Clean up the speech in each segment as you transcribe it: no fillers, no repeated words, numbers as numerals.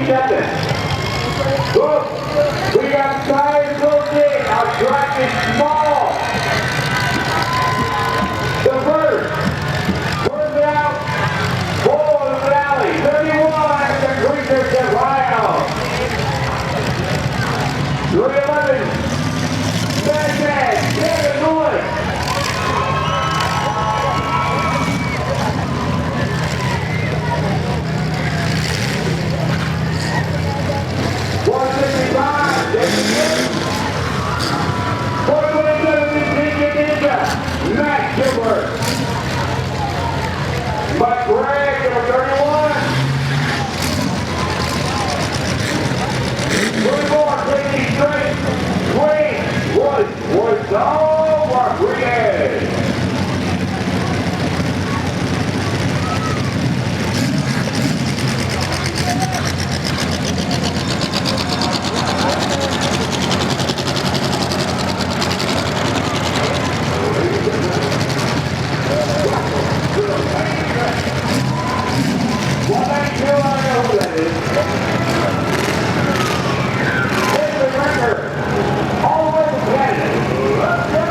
seconds. Look, we got tires built in. Our track is small. The first, turns out, full of the valley. 31, the Greasers get wild. 311, Baghdad, Kevin Lewis. 165, David Gibbs. 427, Ninja, Matt Gilbert. Mike Gregg, number 31. 24, taking straight. Wayne was all Rodriguez. Well, that's still I know who that is. Here's the record. All the way to Canada. Let's go!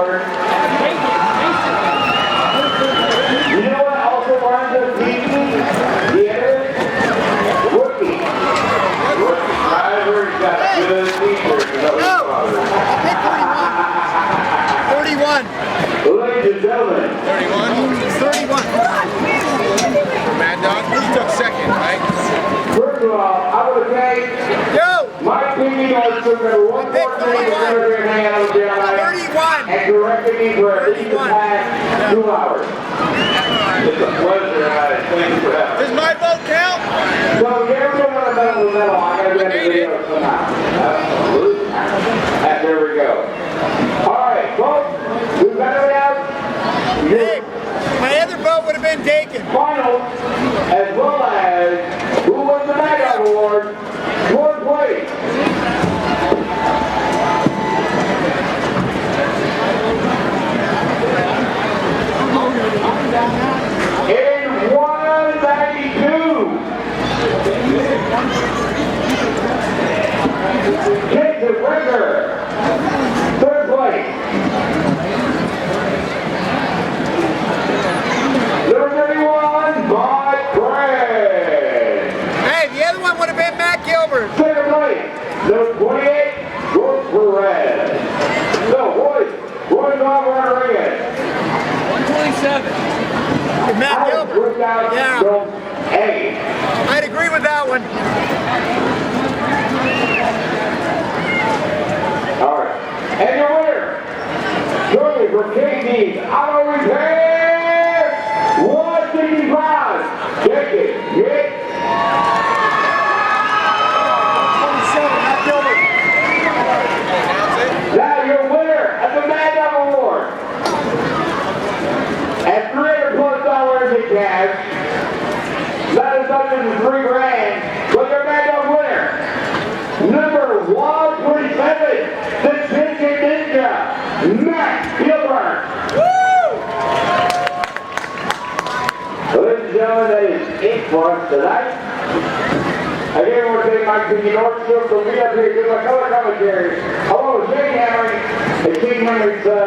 award. You know what also runs up beating the other? Rookie. Rookie driver's got a good t-shirt. 31. Ladies and gentlemen. 31. Mad Dog, you took second, right? First of all, I would say Mike Piggy knows took number 114 to hang out with Jeremiah 31. and directed me for at least the past 2 hours. It's a pleasure, thank you for that. Does my vote count? So if you ever want to medal the medal, I gotta get the video somehow. There we go. Alright, folks, we've got it out. Hey, my other vote would have been taken. Finals, as well as who won the Mad Dog Award, fourth place. In 192, Jason Ricker, third place. Number 31, Mike Craig. Hey, the other one would have been Matt Gilbert. Second place, number 28, George Perez. So, boys off around the ring in. 127. Matt Gilbert. Yeah. I'd agree with that one. All right. And your winner, shortly from KD's Auto Repair, 165. Check it. Get. 27, Matt Gilbert. Now your winner of the Mad Dog Award. At $300+ in cash. That is up to $3 grand. But your Mad Dog winner, number 127, the Chicken Ninja, Matt Gilbert. Woo! Ladies and gentlemen, that is it for us tonight. Again, I want to thank Mike Piggy Northfield for being up here to do my color commentary. Along with Jay Hammer and King Henry's son.